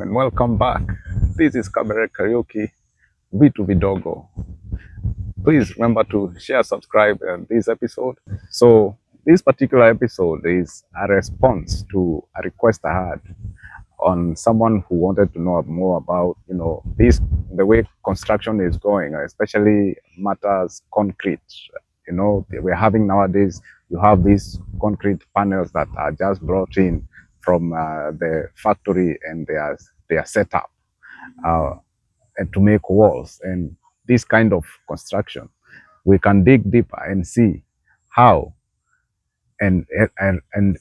and welcome back. This is Cabaret Karaoke, Vitu Vidogo. Please remember to share, subscribe this episode. So this particular episode is a response to a request I had on someone who wanted to know more about, the way construction is going, especially matters concrete. We're having nowadays, you have these concrete panels that are just brought in from the factory, and they are set up uh, and to make walls and this kind of construction. We can dig deeper and see how, and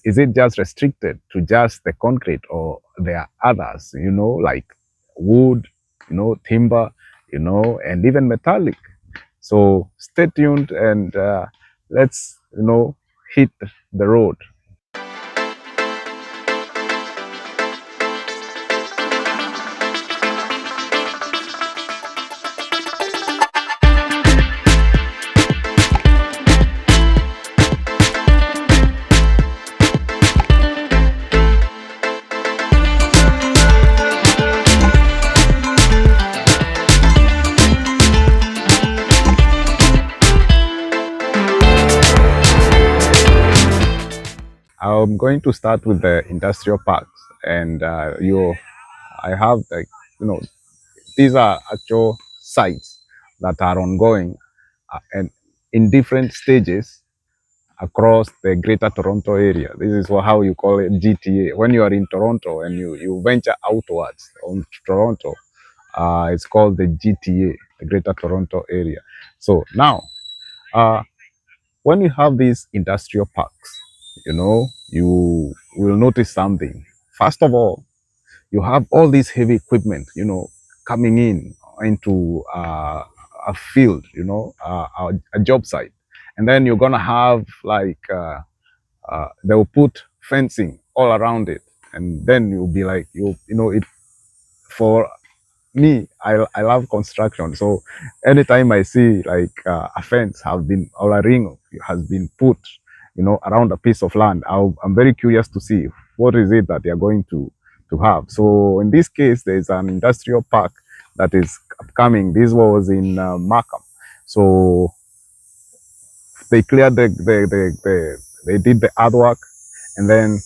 is it just restricted to just the concrete, or there are others, like wood, timber, and even metallic. So stay tuned, and let's hit the road. I'm going to start with the industrial parks, and I have, like, these are actual sites that are ongoing, and in different stages across the Greater Toronto area. This is how you call it, GTA. When you are in Toronto and you venture outwards on Toronto, it's called the GTA, the Greater Toronto area. So now, uh, when you have these industrial parks, you will notice something. First of all, you have all this heavy equipment, coming in into a field, a job site. And then you're going to have, like, they'll put fencing all around it. And then you'll be like, it, for me, I love construction. So anytime I see, like, a fence have been, or a ring has been put, around a piece of land, I'm very curious to see what is it that they are going to have. So in this case, there's an industrial park that is upcoming. This was in Markham. So they cleared they did the earthwork, and then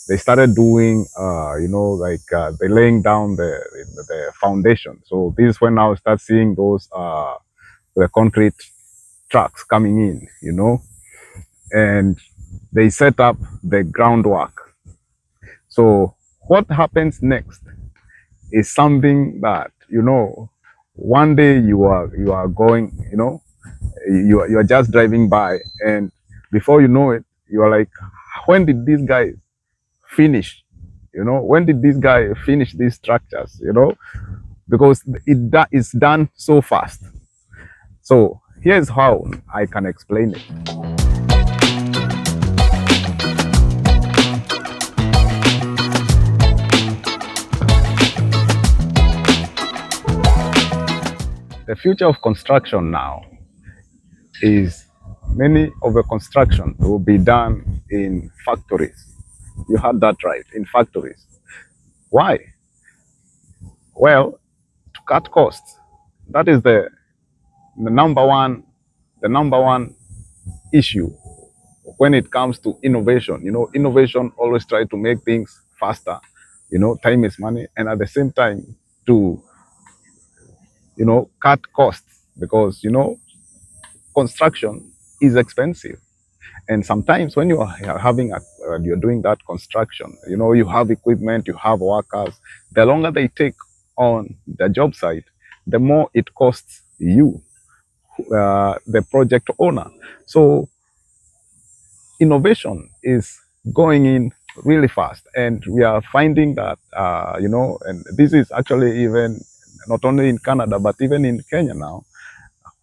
they started doing, they laying down the foundation. So this is when now start seeing those the concrete trucks coming in, and they set up the groundwork. So what happens next is something that, one day you are going, you are just driving by, and before you know it, you are like, when did these guys finish? When did this guy finish these structures? Because it's done so fast. So here's how I can explain it. The future of construction now is, many of the construction will be done in factories. You had that right, in factories. Why? Well, to cut costs. That is the number one issue when it comes to innovation. Innovation always try to make things faster. Time is money, and at the same time to cut costs, because construction is expensive. And sometimes when you are having you're doing that construction, you have equipment, you have workers. The longer they take on the job site, the more it costs you, the project owner. So innovation is going in really fast, and we are finding that, and this is actually even not only in Canada but even in Kenya now,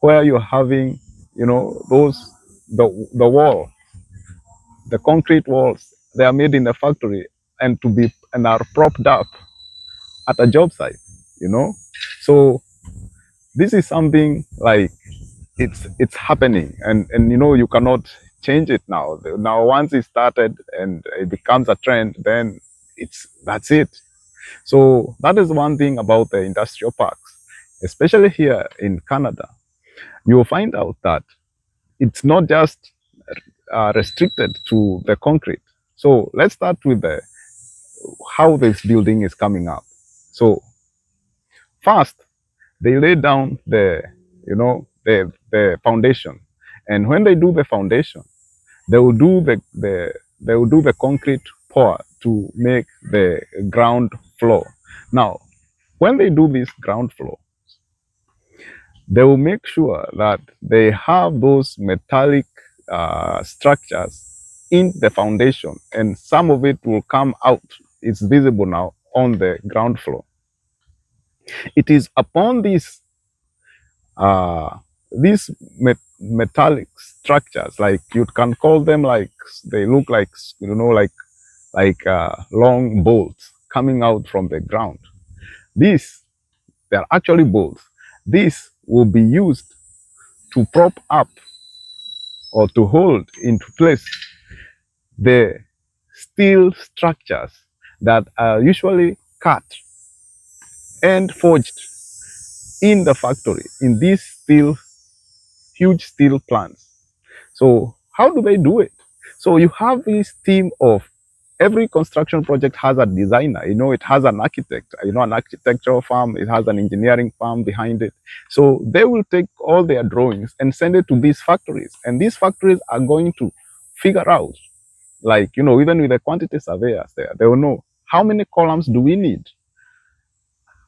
where you're having, those, the wall, the concrete walls, they are made in a factory, and are propped up at a job site. So this is something like, it's happening, and you cannot change it now. Now once it started and it becomes a trend, then that's it. So that is one thing about the industrial parks, especially here in Canada. You will find out that it's not just restricted to the concrete. So let's start with the how this building is coming up. So first, they lay down the foundation, and when they do the foundation, they will do the concrete pour to make the ground floor. Now, when they do this ground floor, they will make sure that they have those metallic structures in the foundation, and some of it will come out. It's visible now on the ground floor. It is upon uh, these metallic structures, like you can call them, like they look like, long bolts coming out from the ground. These, they are actually bolts. These will be used to prop up or to hold into place the steel structures that are usually cut and forged in the factory, in these huge steel plants. So how do they do it? So you have this team of, every construction project has a designer, it has an architect, an architectural firm, it has an engineering firm behind it. So they will take all their drawings and send it to these factories. And these factories are going to figure out, like, even with the quantity surveyors there, they will know how many columns do we need?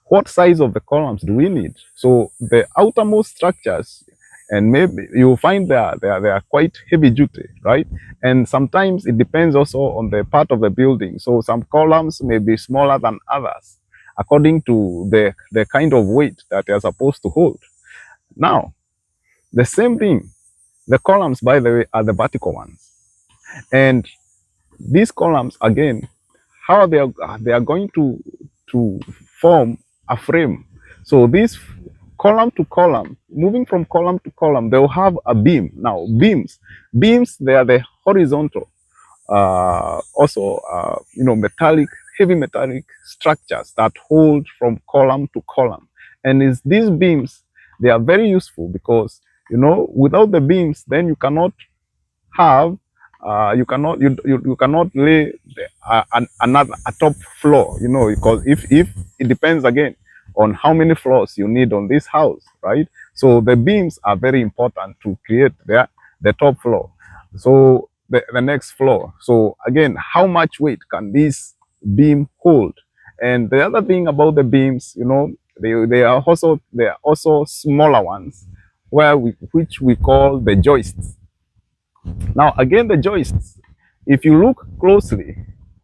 What size of the columns do we need? So the outermost structures, and maybe you'll find they are quite heavy duty, right? And sometimes it depends also on the part of the building. So some columns may be smaller than others according to the kind of weight that they are supposed to hold. Now, the same thing, the columns, by the way, are the vertical ones. And these columns, again, how they are going to form a frame. So this column to column, moving from column to column, they will have a beam. Now, beams, they are the horizontal, also, metallic, heavy metallic structures that hold from column to column. And these beams, they are very useful because, without the beams, then you cannot have you cannot lay another a top floor, because if it depends again on how many floors you need on this house, right? So the beams are very important to create the top floor. So the next floor, so again, how much weight can this beam hold? And the other thing about the beams, they are also smaller ones, which we call the joists. Now, again, the joists, if you look closely,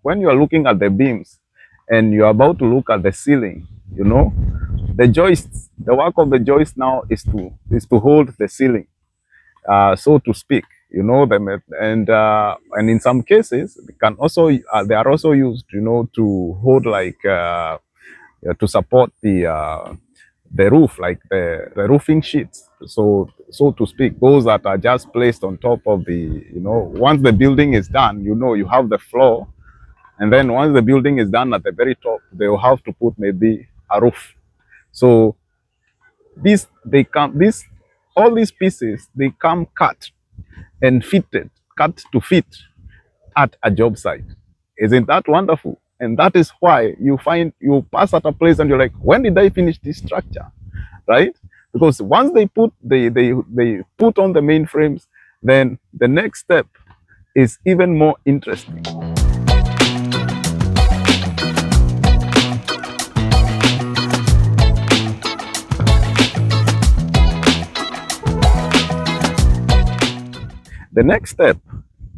when you are looking at the beams and you're about to look at the ceiling, the joists, the work of the joist now is to hold the ceiling, so to speak, and in some cases, they are also used, to hold, like, to support the roof, like the roofing sheets, so to speak, those that are just placed on top of once the building is done, you have the floor, and then once the building is done at the very top, they will have to put maybe a roof. So all these pieces, they come cut and cut to fit at a job site. Isn't that wonderful? And that is why you pass at a place and you're like, when did I finish this structure? Right? Because once they put on the main frames, then the next step is even more interesting. The next step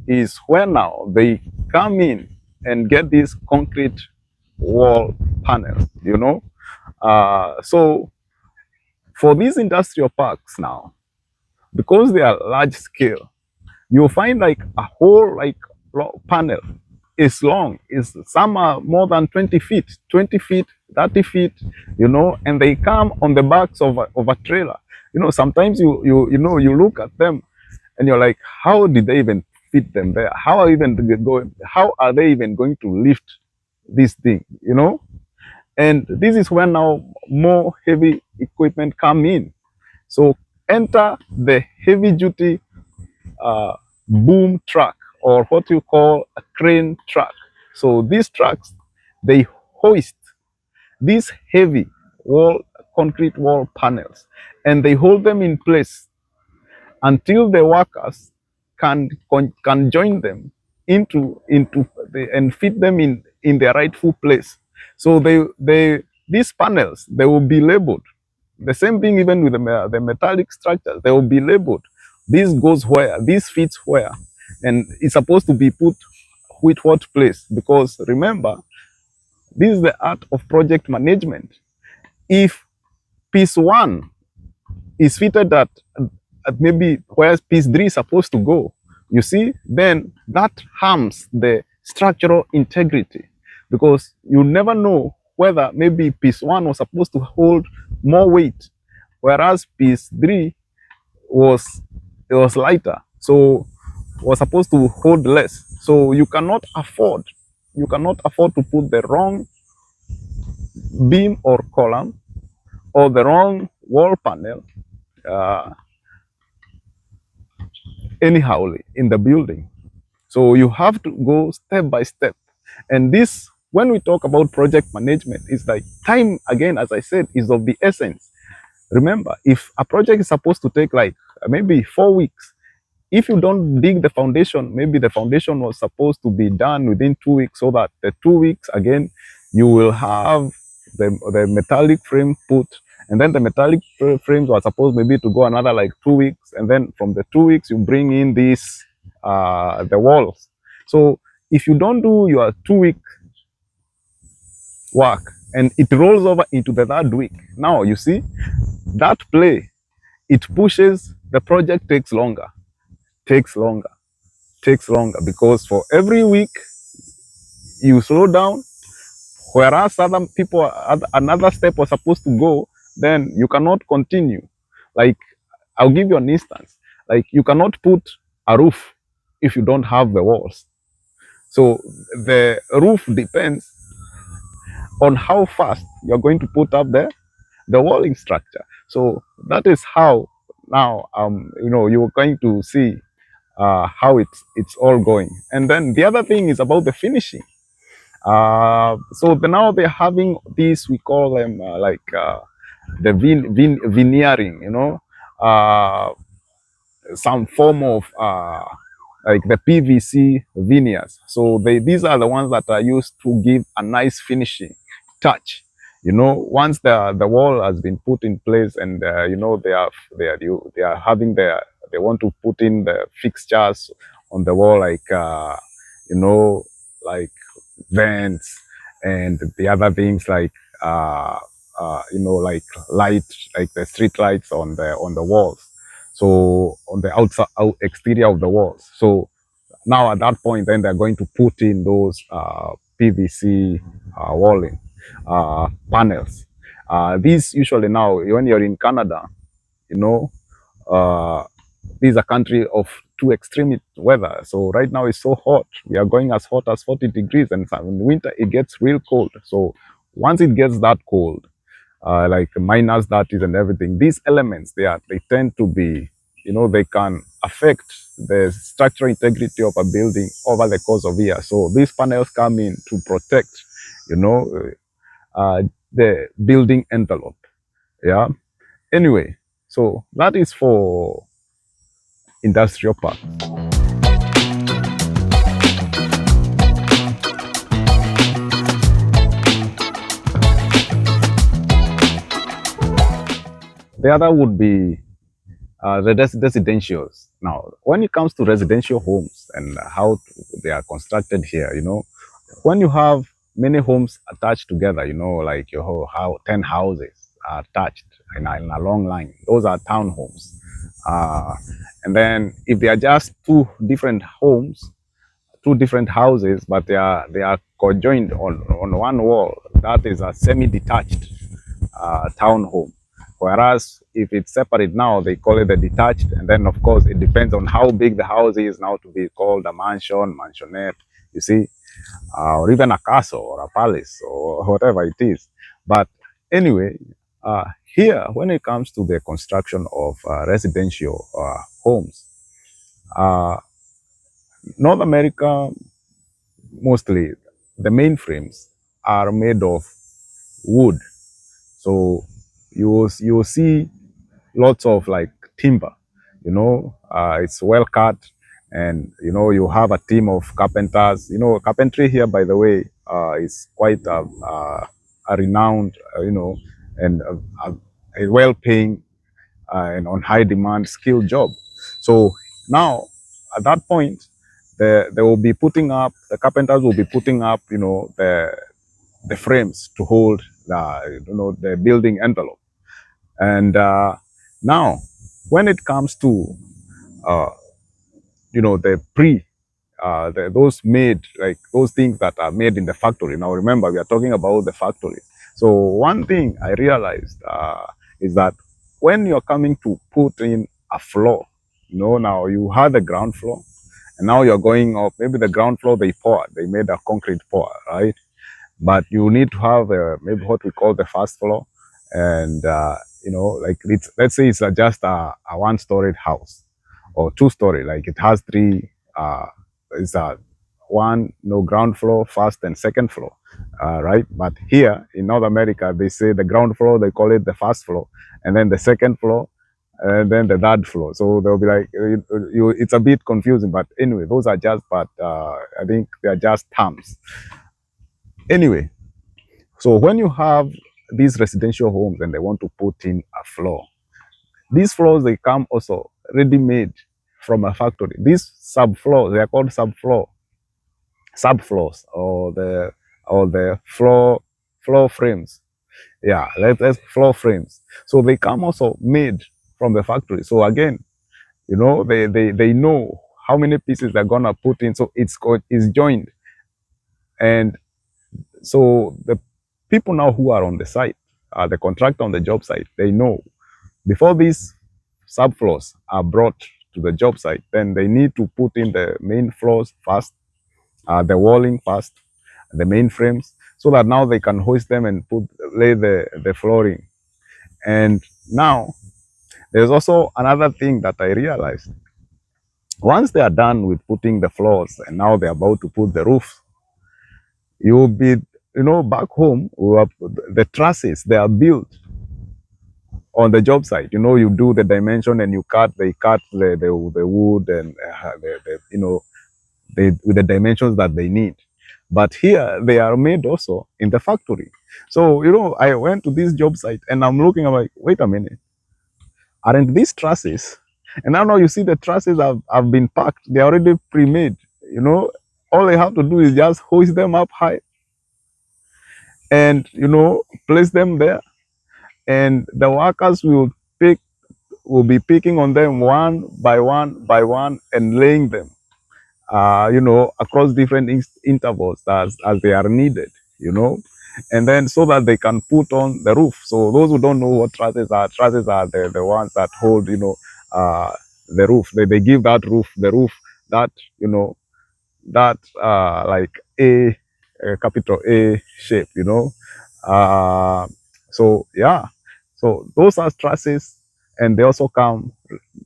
is where now they come in and get these concrete wall panels, So for these industrial parks now, because they are large scale, you'll find like a whole panel is long. Some are more than 20 feet, 20 feet, 30 feet, and they come on the backs of a trailer. Sometimes you look at them and you're like, how did they even fit them there? How are they even going to lift this thing? And this is where now more heavy equipment come in. So enter the heavy duty boom truck, or what you call a crane truck. So these trucks, they hoist these heavy concrete wall panels, and they hold them in place until the workers can join them and fit them in their rightful place. So these panels, they will be labeled. The same thing even with the metallic structures, they will be labeled. This goes where, this fits where, and it's supposed to be put with what place. Because remember, this is the art of project management. If piece one is fitted at maybe where piece three is supposed to go, you see, then that harms the structural integrity, because you never know whether maybe piece one was supposed to hold more weight, whereas piece three was lighter, so was supposed to hold less. So you cannot afford to put the wrong beam or column or the wrong wall panel uh, anyhow in the building. So you have to go step by step. And this, when we talk about project management, it's like time, again, as I said, is of the essence. Remember, if a project is supposed to take like maybe 4 weeks, if you don't dig the foundation, maybe the foundation was supposed to be done within 2 weeks, so that the 2 weeks, again, you will have the metallic frame put, and then the metallic frames were supposed maybe to go another like 2 weeks, and then from the 2 weeks you bring in these the walls. So if you don't do your 2 week work and it rolls over into the third week, now you see that play, it pushes the project, takes longer, takes longer, takes longer, because for every week you slow down, whereas other people, another step was supposed to go, then you cannot continue. Like, I'll give you an instance. Like, you cannot put a roof if you don't have the walls. So the roof depends on how fast you're going to put up the walling structure. So that is how now you're going to see how it's all going. And then the other thing is about the finishing. So now they're having these, we call them the veneering, some form of like the PVC veneers. So these are the ones that are used to give a nice finishing touch. Once the wall has been put in place, and they are having they want to put in the fixtures on the wall, like like vents and the other things, like like light, like the street lights on the walls, so on the outside exterior of the walls. So now at that point, then they're going to put in those PVC walling panels. These usually, now when you're in Canada, you know uh, this is a country of two extreme weather. So right now it's so hot. We are going as hot as 40 degrees, and in winter it gets real cold. So once it gets that cold, like minus that is and everything, these elements, they tend to be, they can affect the structural integrity of a building over the course of years. So these panels come in to protect, you know, the building envelope. Yeah. Anyway, so that is for industrial park. The other would be the residentials. Now, when it comes to residential homes and how they are constructed here, when you have many homes attached together, like your whole 10 houses are attached in a long line, those are townhomes. And then if they are just two different homes, two different houses, but they are conjoined on one wall, that is a semi-detached townhome. Whereas if it's separate now, they call it a detached. And then, of course, it depends on how big the house is now to be called a mansion, mansionette, you see, or even a castle or a palace or whatever it is. But anyway, here, when it comes to the construction of residential homes, uh, North America, mostly the main frames are made of wood. So you will see lots of like timber, it's well cut, and you have a team of carpenters. Carpentry here, by the way, is quite a renowned, and a well-paying and on high demand skilled job. So now at that point, they will be putting up, the carpenters will be putting up, the frames to hold the building envelope. And now, when it comes to uh, the those made, like those things that are made in the factory. Now remember, we are talking about the factory. So one thing I realized is that when you're coming to put in a floor, now you had the ground floor, and now you're going up. Maybe the ground floor they made a concrete pour, right? But you need to have maybe what we call the first floor, and like let's say it's just a one-storied house or two-story, like it has three. It's a one no ground floor, first and second floor, right? But here in North America, they say the ground floor, they call it the first floor, and then the second floor, and then the third floor. So they'll be like, it's a bit confusing, but anyway, those are just, but I think they are just terms. Anyway, so when you have these residential homes and they want to put in a floor, these floors, they come also ready-made from a factory. These subfloors, they are called subfloors, or the floor frames. Yeah, let's floor frames. So they come also made from the factory. So again, they know how many pieces they're gonna put in. So it's joined. And so the people now who are on the site, the contractor on the job site, they know before these subfloors are brought to the job site, then they need to put in the main floors first, the walling first, the main frames, so that now they can hoist them and lay the flooring. And now there's also another thing that I realized. Once they are done with putting the floors and now they're about to put the roof, you'll be, back home, the trusses, they are built on the job site. You do the dimension and they cut the wood and with the dimensions that they need. But here they are made also in the factory. So I went to this job site and I'm looking, I'm like, wait a minute, aren't these trusses? And now you see the trusses have been packed, they're already pre-made. All they have to do is just hoist them up high and place them there, and the workers will be picking on them one by one by one and laying them, across different intervals as they are needed, and then so that they can put on the roof. So those who don't know what trusses are the ones that hold, the roof. They give that roof, the roof that, that like a capital A shape, uh, so yeah, so those are trusses, and they also come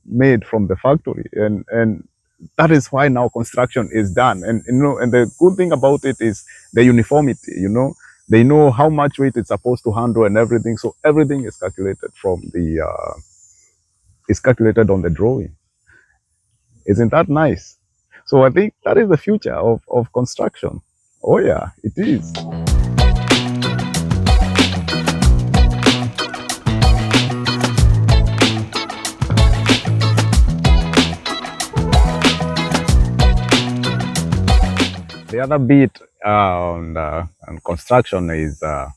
made from the factory, and that is why now construction is done. And and the good thing about it is the uniformity. They know how much weight it's supposed to handle and everything. So everything is calculated from the is calculated on the drawing. Isn't that nice? So I think that is the future of construction. Oh yeah, it is. The other bit on construction is the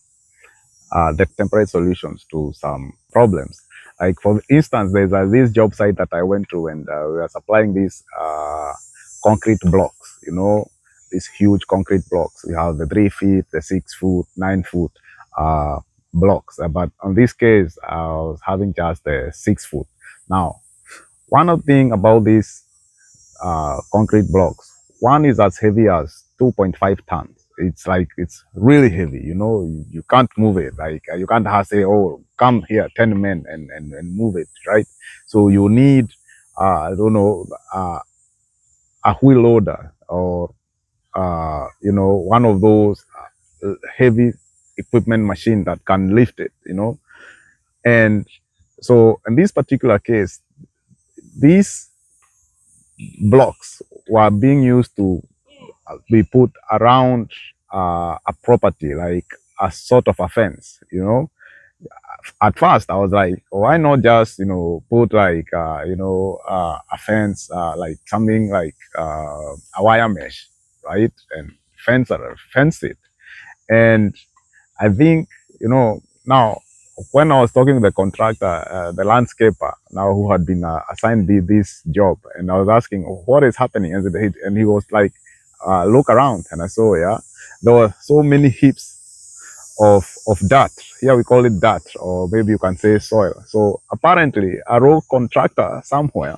temporary solutions to some problems. Like for instance, there's this job site that I went to, and we are supplying these concrete blocks. These huge concrete blocks. We have the 3 feet, the 6 foot, 9 foot blocks. But on this case, I was having just the 6 foot. Now, one of the thing about these concrete blocks, one is as heavy as 2.5 tons. it's like it's really heavy. You can't move it. Like you can't have say, oh, come here, 10 men and move it, right? So you need, I don't know, a wheel loader or one of those heavy equipment machine that can lift it. And so in this particular case, these blocks were being used to be put around a property, like a sort of a fence. At first I was like, why not just put like a fence, like something like a wire mesh, right? And fence it. And I think, now when I was talking to the contractor, the landscaper, now who had been assigned this job, and I was asking, what is happening? And he was like, look around. And I saw, yeah, there were so many heaps of dirt. Here we call it dirt, or maybe you can say soil. So apparently, a road contractor somewhere,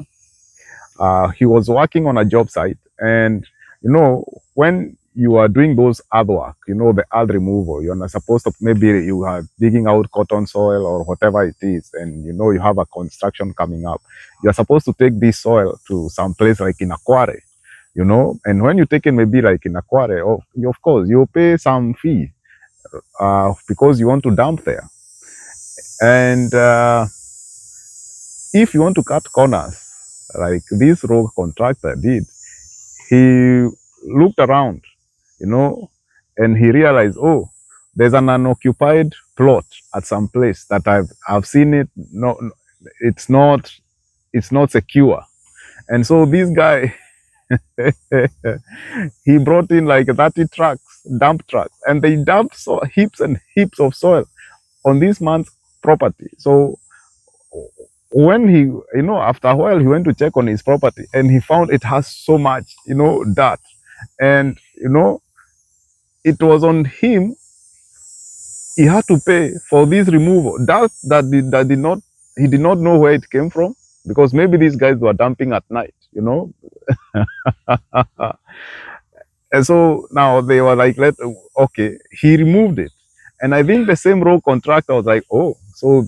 he was working on a job site, and when you are doing those earthwork, the earth removal, you're not supposed to, maybe you are digging out cotton soil or whatever it is, and you have a construction coming up. You're supposed to take this soil to some place like in a quarry, and when you take it maybe like in a quarry, of course, you pay some fee because you want to dump there. And if you want to cut corners, like this road contractor did, he looked around, you know, and he realized, oh, there's an unoccupied plot at some place that I've seen it. No, it's not secure. And so this guy, he brought in like 30 trucks, dump trucks, and they dumped heaps and heaps of soil on this man's property. So when after a while, he went to check on his property and he found it has so much, dirt. And, it was on him. He had to pay for this removal. That did not, he did not know where it came from, because maybe these guys were dumping at night. And so now they were like, okay, he removed it. And I think the same road contractor was like, oh, so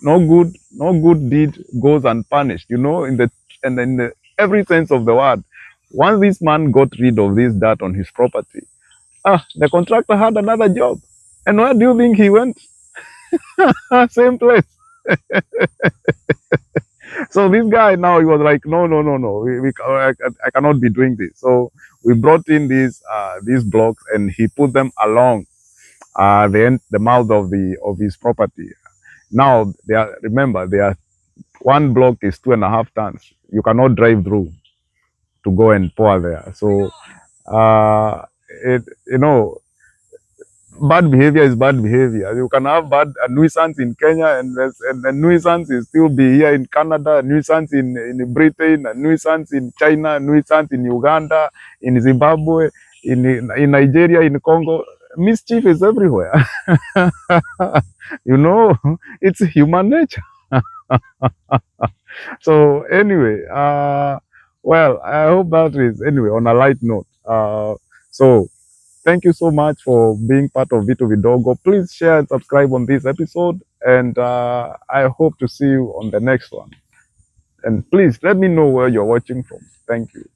no good deed goes unpunished, in every sense of the word. Once this man got rid of this dirt on his property, the contractor had another job. And where do you think he went? Same place. So this guy now, he was like, no, I cannot be doing this. So we brought in these blocks, and he put them along the mouth of his property. Now remember, one block is 2.5 tons. You cannot drive through to go and pour there. So it bad behavior is bad behavior. You can have a nuisance in Kenya, and the nuisance is still be here in Canada, a nuisance in Britain, a nuisance in China, a nuisance in Uganda, in Zimbabwe, in Nigeria, in Congo. Mischief is everywhere. It's human nature. So anyway, well, I hope that is, anyway, on a light note. So thank you so much for being part of Vitu Vidogo. Please share and subscribe on this episode, and I hope to see you on the next one. And please let me know where you're watching from. Thank you.